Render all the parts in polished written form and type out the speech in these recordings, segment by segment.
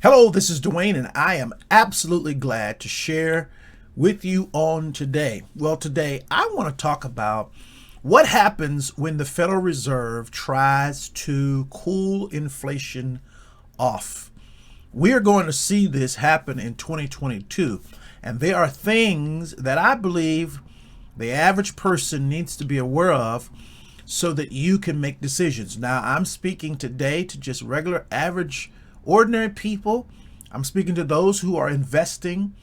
Hello, this is Duane, and I am absolutely glad to share with you on today. Well, today I want to talk about what happens when the Federal Reserve tries to cool inflation off. We are going to see this happen in 2022, and there are things that I believe the average person needs to be aware of so that you can make decisions. Now, I'm speaking today to just regular, average, ordinary people. I'm speaking to those who are investing.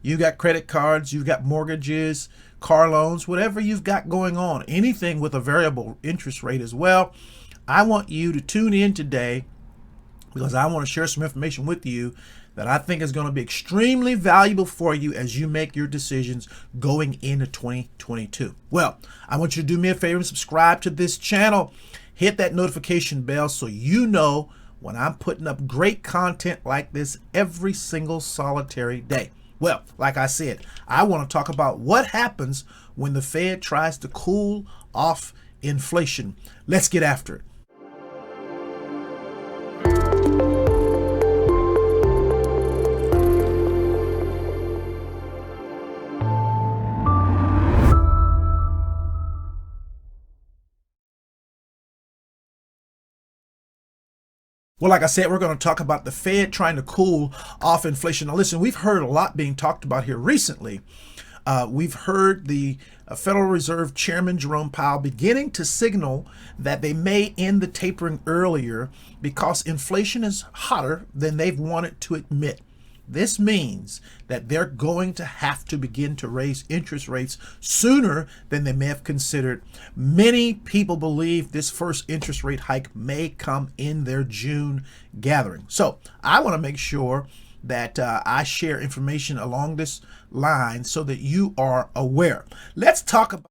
You got credit cards, you've got mortgages, car loans, whatever you've got going on, anything with a variable interest rate as well. I want you to tune in today because I want to share some information with you that I think is going to be extremely valuable for you as you make your decisions going into 2022. Well, I want you to do me a favor and subscribe to this channel. Hit that notification bell so you know when I'm putting up great content like this every single solitary day. Well, like I said, I want to talk about what happens when the Fed tries to cool off inflation. Let's get after it. Well, like I said, we're going to talk about the Fed trying to cool off inflation. Now, listen, we've heard a lot being talked about here recently. We've heard the Federal Reserve Chairman Jerome Powell beginning to signal that they may end the tapering earlier because inflation is hotter than they've wanted to admit. This means that they're going to have to begin to raise interest rates sooner than they may have considered. Many people believe this first interest rate hike may come in their June gathering. So I want to make sure that I share information along this line so that you are aware. Let's talk about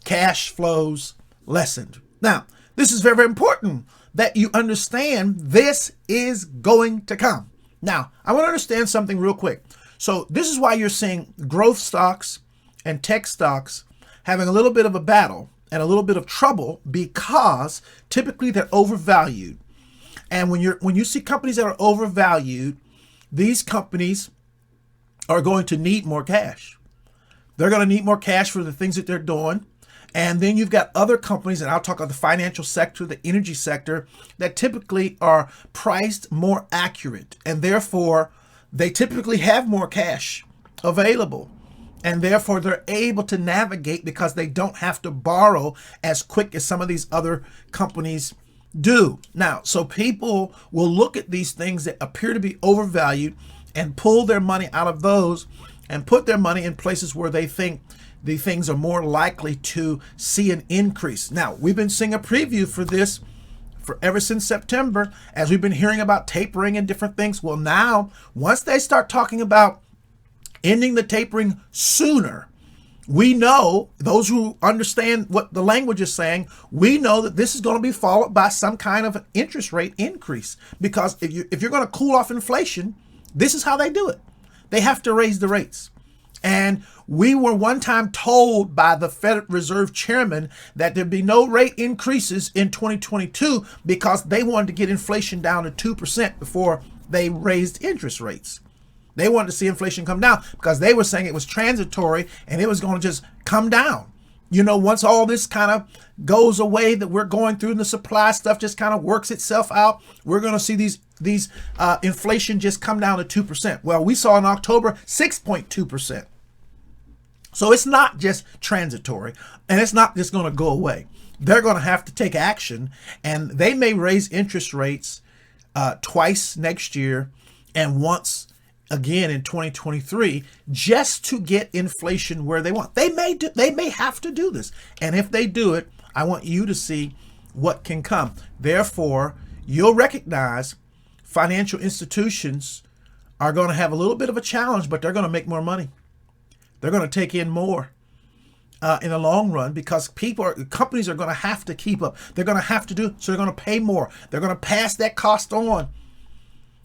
cash flows lessened. Now, this is very, very important that you understand this is going to come. Now, I want to understand something real quick. So this is why you're seeing growth stocks and tech stocks having a little bit of a battle and a little bit of trouble, because typically they're overvalued. And when you see companies that are overvalued, these companies are going to need more cash. They're going to need more cash for the things that they're doing. And then you've got other companies, and I'll talk about the financial sector, the energy sector, that typically are priced more accurate. And therefore, they typically have more cash available. And therefore, they're able to navigate because they don't have to borrow as quick as some of these other companies do. Now, so people will look at these things that appear to be overvalued and pull their money out of those and put their money in places where they think the things are more likely to see an increase. Now, we've been seeing a preview for this for ever since September, as we've been hearing about tapering and different things. Well, now, once they start talking about ending the tapering sooner, we know, those who understand what the language is saying, we know that this is going to be followed by some kind of interest rate increase. Because if you're going to cool off inflation, this is how they do it. They have to raise the rates. And we were one time told by the Federal Reserve Chairman that there'd be no rate increases in 2022 because they wanted to get inflation down to 2% before they raised interest rates. They wanted to see inflation come down because they were saying it was transitory and it was going to just come down. You know, once all this kind of goes away that we're going through and the supply stuff just kind of works itself out, we're going to see these inflation just come down to 2%. Well, we saw in October 6.2%. So it's not just transitory, and it's not just going to go away. They're going to have to take action, and they may raise interest rates twice next year and once again in 2023 just to get inflation where they want. They may have to do this, and if they do it, I want you to see what can come. Therefore, you'll recognize financial institutions are going to have a little bit of a challenge, but they're going to make more money. They're going to take in more in the long run because companies are going to have to keep up. They're going to have to do, so they're going to pay more. They're going to pass that cost on.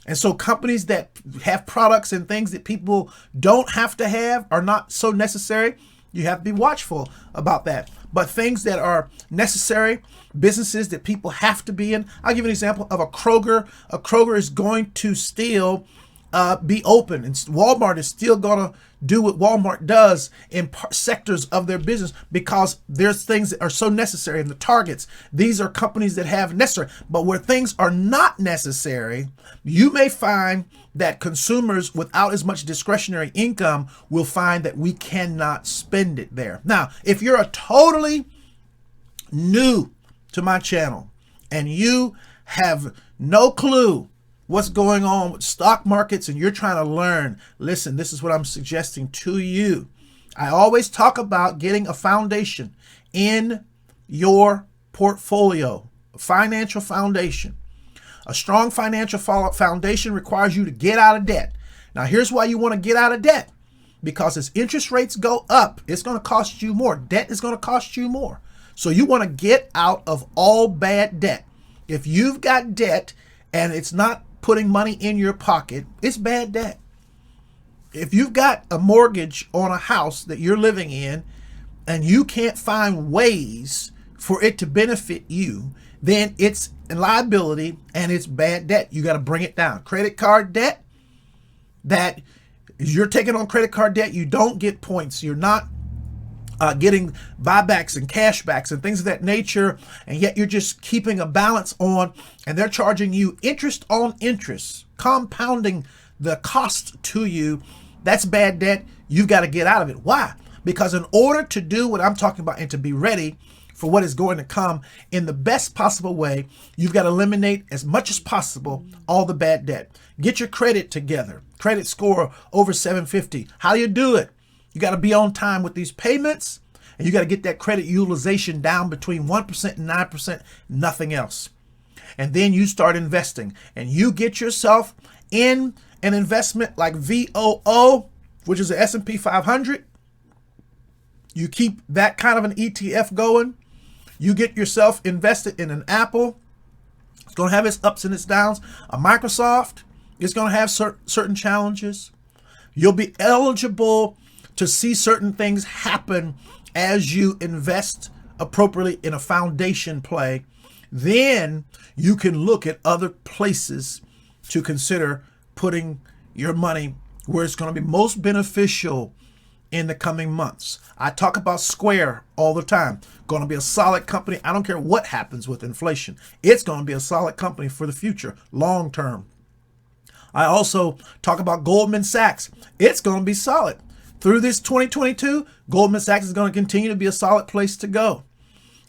And so companies that have products and things that people don't have to have are not so necessary. You have to be watchful about that. But things that are necessary, businesses that people have to be in. I'll give you an example of a Kroger. A Kroger is going to still be open, and Walmart is still going to do what Walmart does in sectors of their business because there's things that are so necessary. And the Targets, these are companies that have necessary. But where things are not necessary, you may find that consumers without as much discretionary income will find that we cannot spend it there. Now, if you're a totally new to my channel and you have no clue what's going on with stock markets and you're trying to learn, listen, this is what I'm suggesting to you. I always talk about getting a foundation in your portfolio, a financial foundation. A strong financial foundation requires you to get out of debt. Now, here's why you want to get out of debt. Because as interest rates go up, it's going to cost you more. Debt is going to cost you more. So you want to get out of all bad debt. If you've got debt and it's not putting money in your pocket, it's bad debt. If you've got a mortgage on a house that you're living in and you can't find ways for it to benefit you, then it's a liability and it's bad debt. You got to bring it down. Credit card debt, that you're taking on credit card debt, you don't get points. You're not getting buybacks and cashbacks and things of that nature, and yet you're just keeping a balance on, and they're charging you interest on interest, compounding the cost to you. That's bad debt. You've got to get out of it. Why? Because in order to do what I'm talking about and to be ready for what is going to come in the best possible way, you've got to eliminate as much as possible all the bad debt. Get your credit together. Credit score over 750. How do you do it? You got to be on time with these payments, and you got to get that credit utilization down between 1% and 9%, nothing else. And then you start investing, and you get yourself in an investment like VOO, which is the S&P 500. You keep that kind of an ETF going. You get yourself invested in an Apple. It's going to have its ups and its downs. A Microsoft is going to have certain challenges. You'll be eligible to see certain things happen as you invest appropriately in a foundation play. Then you can look at other places to consider putting your money where it's going to be most beneficial in the coming months. I talk about Square all the time. Going to be a solid company. I don't care what happens with inflation. It's going to be a solid company for the future, long term. I also talk about Goldman Sachs. It's going to be solid. Through this 2022, Goldman Sachs is going to continue to be a solid place to go.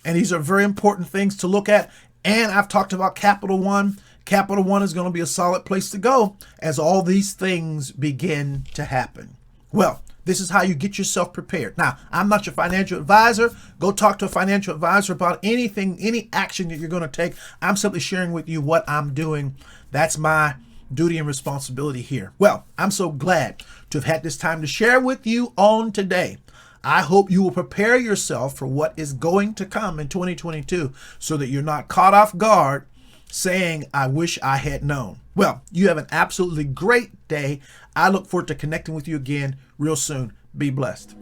And these are very important things to look at. And I've talked about Capital One. Capital One is going to be a solid place to go as all these things begin to happen. Well, this is how you get yourself prepared. Now, I'm not your financial advisor. Go talk to a financial advisor about anything, any action that you're going to take. I'm simply sharing with you what I'm doing. That's my duty and responsibility here. Well, I'm so glad to have had this time to share with you on today. I hope you will prepare yourself for what is going to come in 2022 so that you're not caught off guard saying, I wish I had known. Well, you have an absolutely great day. I look forward to connecting with you again real soon. Be blessed.